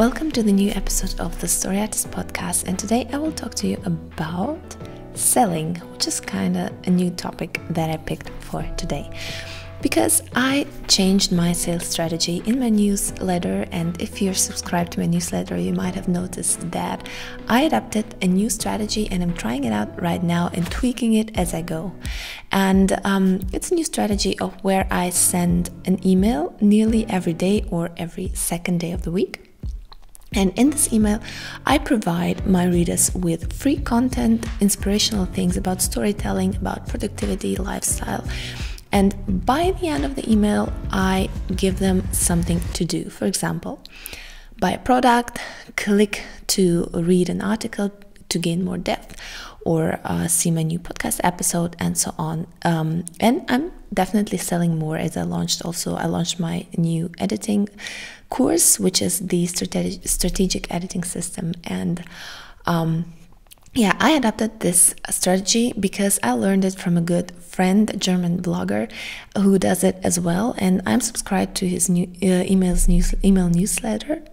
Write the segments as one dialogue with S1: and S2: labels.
S1: Welcome to the new episode of the Story Artist Podcast, and today I will talk to you about selling, which is kind of a new topic that I picked for today. Because I changed my sales strategy in my newsletter, and if you're subscribed to my newsletter, you might have noticed that I adapted a new strategy and I'm trying it out right now and tweaking it as I go. And it's a new strategy of where I send an email nearly every day or every second day of the week. And in this email, I provide my readers with free content, inspirational things about storytelling, about productivity, lifestyle. And by the end of the email, I give them something to do. For example, buy a product, click to read an article to gain more depth, or see my new podcast episode, and so on. And I'm definitely selling more as I launched my new editing course, which is the strategic editing system. And I adapted this strategy because I learned it from a good friend, a German blogger who does it as well, and I'm subscribed to his new email newsletter.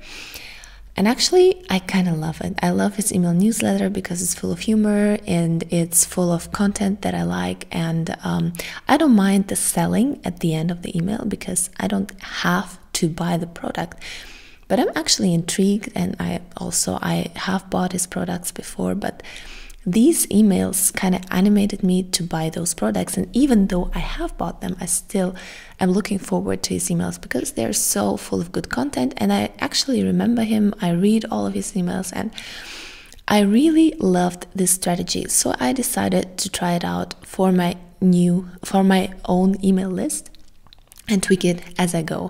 S1: And actually, I kind of love it. I love his email newsletter because it's full of humor and it's full of content that I like. And I don't mind the selling at the end of the email because I don't have to buy the product. But I'm actually intrigued, and I have bought his products before, but these emails kind of animated me to buy those products. And even though I have bought them, I still am looking forward to his emails because they're so full of good content. And I actually remember him. I read all of his emails and I really loved this strategy. So I decided to try it out for my own email list and tweak it as I go.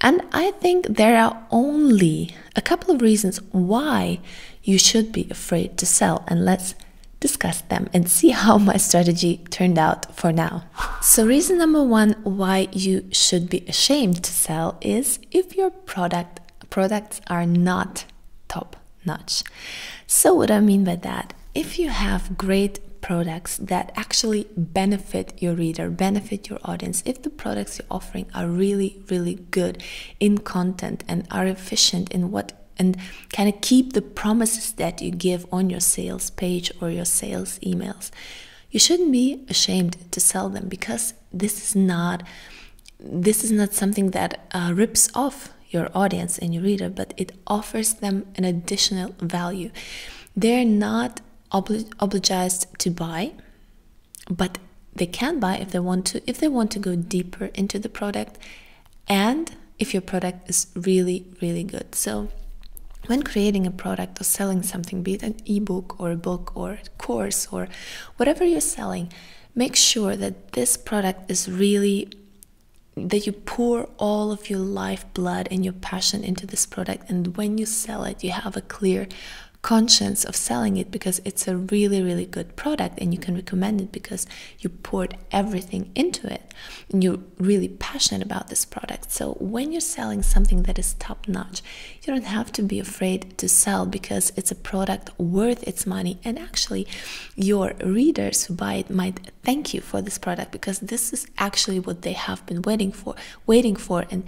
S1: And I think there are only a couple of reasons why you should be afraid to sell, and let's discuss them and see how my strategy turned out for now. So reason number one why you should be ashamed to sell is if your products are not top notch. So what I mean by that, if you have great products that actually benefit your reader, benefit your audience, if the products you're offering are really, really good in content and are efficient in and kind of keep the promises that you give on your sales page or your sales emails, you shouldn't be ashamed to sell them, because this is not something that rips off your audience and your reader, but it offers them an additional value. They're not obliged to buy, but they can buy if they want to go deeper into the product, and if your product is really, really good. So when creating a product or selling something, be it an ebook or a book or a course or whatever you're selling, make sure that this product is really, that you pour all of your lifeblood and your passion into this product, and when you sell it, you have a clear conscience of selling it because it's a really, really good product, and you can recommend it because you poured everything into it and you're really passionate about this product. So when you're selling something that is top notch, you don't have to be afraid to sell, because it's a product worth its money, and actually your readers who buy it might thank you for this product because this is actually what they have been waiting for, and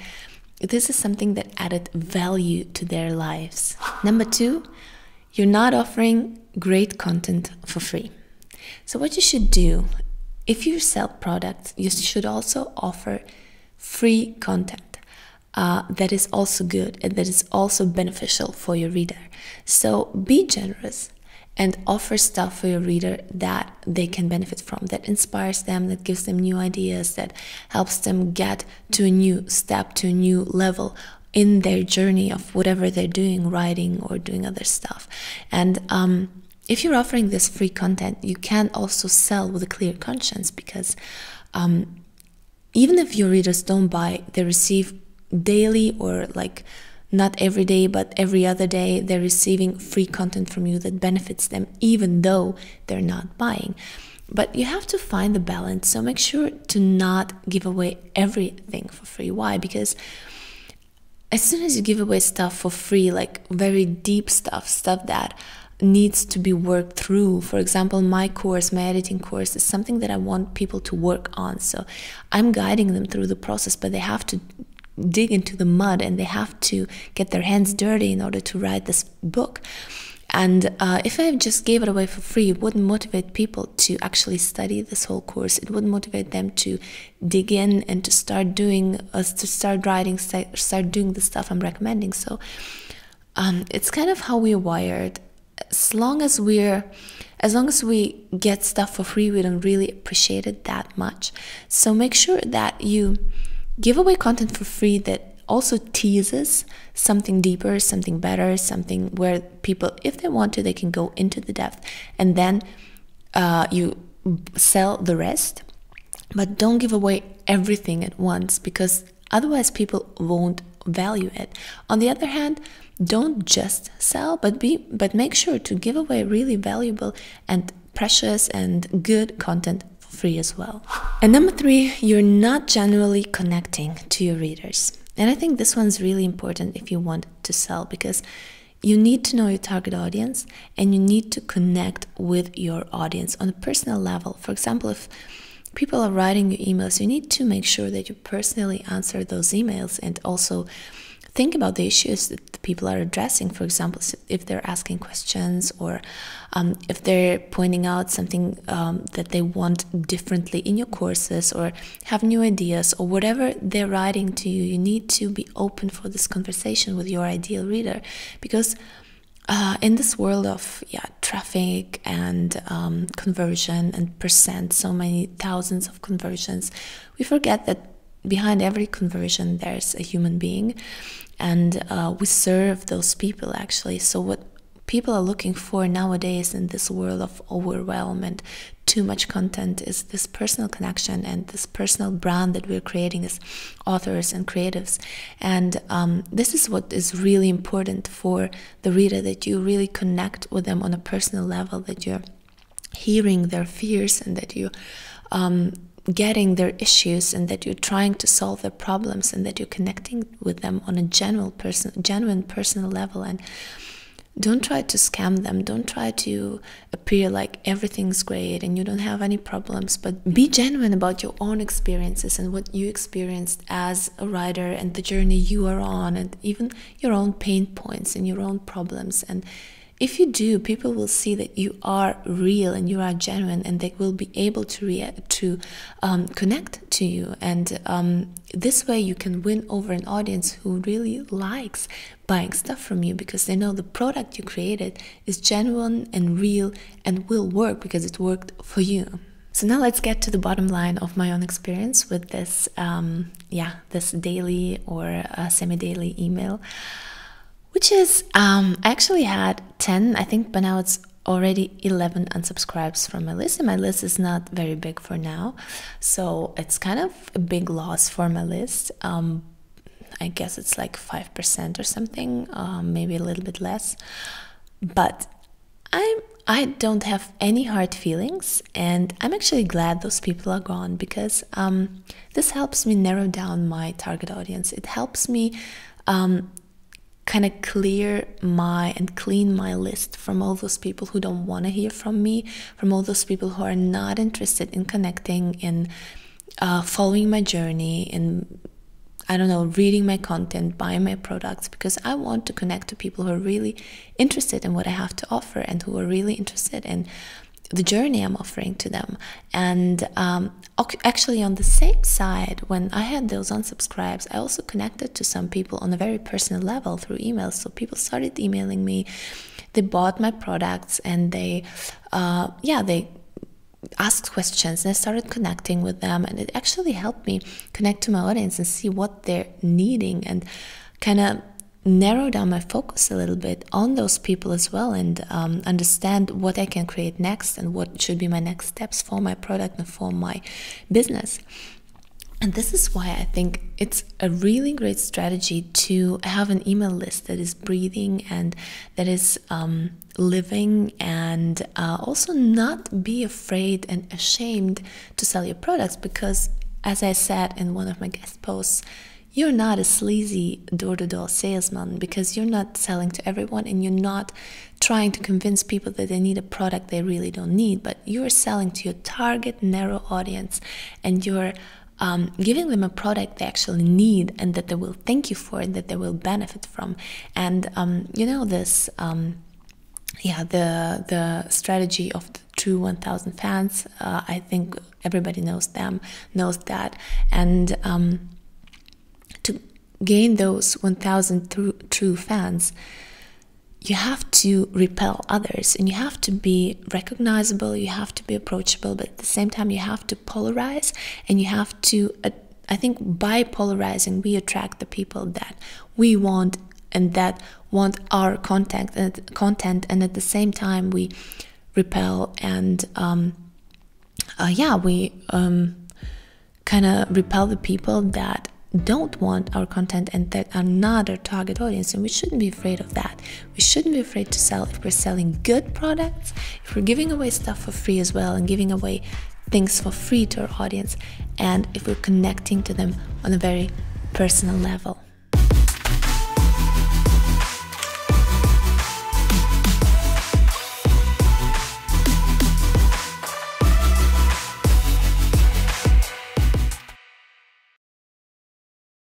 S1: this is something that added value to their lives. Number two, you're not offering great content for free. So what you should do, if you sell products, you should also offer free content that is also good and that is also beneficial for your reader. So be generous and offer stuff for your reader that they can benefit from, that inspires them, that gives them new ideas, that helps them get to a new step, to a new level in their journey of whatever they're doing, writing or doing other stuff. And if you're offering this free content, you can also sell with a clear conscience, because even if your readers don't buy, they receive daily, or like not every day, but every other day, they're receiving free content from you that benefits them, even though they're not buying. But you have to find the balance. So make sure to not give away everything for free. Why? Because as soon as you give away stuff for free, like very deep stuff that needs to be worked through, for example, my editing course is something that I want people to work on. So I'm guiding them through the process, but they have to dig into the mud and they have to get their hands dirty in order to write this book. And if I just gave it away for free, it wouldn't motivate people to actually study this whole course. It wouldn't motivate them to dig in and to start doing, start writing, start doing the stuff I'm recommending. So it's kind of how we're wired. As long as we get stuff for free, we don't really appreciate it that much. So make sure that you give away content for free that also teases something deeper, something better, something where people, if they want to, they can go into the depth, and then you sell the rest. But don't give away everything at once, because otherwise people won't value it. On the other hand, don't just sell, but make sure to give away really valuable and precious and good content for free as well. And number 3, you're not genuinely connecting to your readers. And I think this one's really important if you want to sell, because you need to know your target audience and you need to connect with your audience on a personal level. For example, if people are writing you emails, you need to make sure that you personally answer those emails and also think about the issues that the people are addressing. For example, if they're asking questions, or if they're pointing out something that they want differently in your courses, or have new ideas, or whatever they're writing to you, you need to be open for this conversation with your ideal reader. Because in this world of traffic and conversion and percent, so many thousands of conversions, we forget that behind every conversion there's a human being, and we serve those people actually. So what people are looking for nowadays in this world of overwhelm and too much content is this personal connection and this personal brand that we're creating as authors and creatives. And this is what is really important for the reader, that you really connect with them on a personal level, that you're hearing their fears, and that you getting their issues, and that you're trying to solve their problems, and that you're connecting with them on a genuine personal level. And don't try to scam them. Don't try to appear like everything's great and you don't have any problems, but be genuine about your own experiences and what you experienced as a writer and the journey you are on, and even your own pain points and your own problems. And if you do, people will see that you are real and you are genuine, and they will be able to connect to you. And this way you can win over an audience who really likes buying stuff from you, because they know the product you created is genuine and real and will work because it worked for you. So now let's get to the bottom line of my own experience with this, this daily or semi-daily email. Which is, I actually had 10, I think, but now it's already 11 unsubscribes from my list, and my list is not very big for now, so it's kind of a big loss for my list. I guess it's like 5% or something, maybe a little bit less, but I don't have any hard feelings, and I'm actually glad those people are gone, because this helps me narrow down my target audience. It helps me kind of clear and clean my list from all those people who don't want to hear from me, from all those people who are not interested in connecting, in following my journey, in, I don't know, reading my content, buying my products, because I want to connect to people who are really interested in what I have to offer and who are really interested in the journey I'm offering to them. And actually, on the same side, when I had those unsubscribes, I also connected to some people on a very personal level through emails. So people started emailing me, they bought my products, and they asked questions, and I started connecting with them, and it actually helped me connect to my audience and see what they're needing, and kind of narrow down my focus a little bit on those people as well, and understand what I can create next and what should be my next steps for my product and for my business. And this is why I think it's a really great strategy to have an email list that is breathing and that is living, and also not be afraid and ashamed to sell your products, because, as I said in one of my guest posts, you're not a sleazy door-to-door salesman, because you're not selling to everyone, and you're not trying to convince people that they need a product they really don't need, but you're selling to your target narrow audience, and you're giving them a product they actually need and that they will thank you for and that they will benefit from. And this the strategy of the true 1000 fans, I think everybody knows that. And to gain those 1000 true fans, you have to repel others, and you have to be recognizable, you have to be approachable, but at the same time you have to polarize, and you have to, I think by polarizing we attract the people that we want and that want our content, and at the same time we repel and we kind of repel the people that don't want our content and that are not our target audience. And we shouldn't be afraid of that. We shouldn't be afraid to sell if we're selling good products, if we're giving away stuff for free as well, and giving away things for free to our audience, and if we're connecting to them on a very personal level.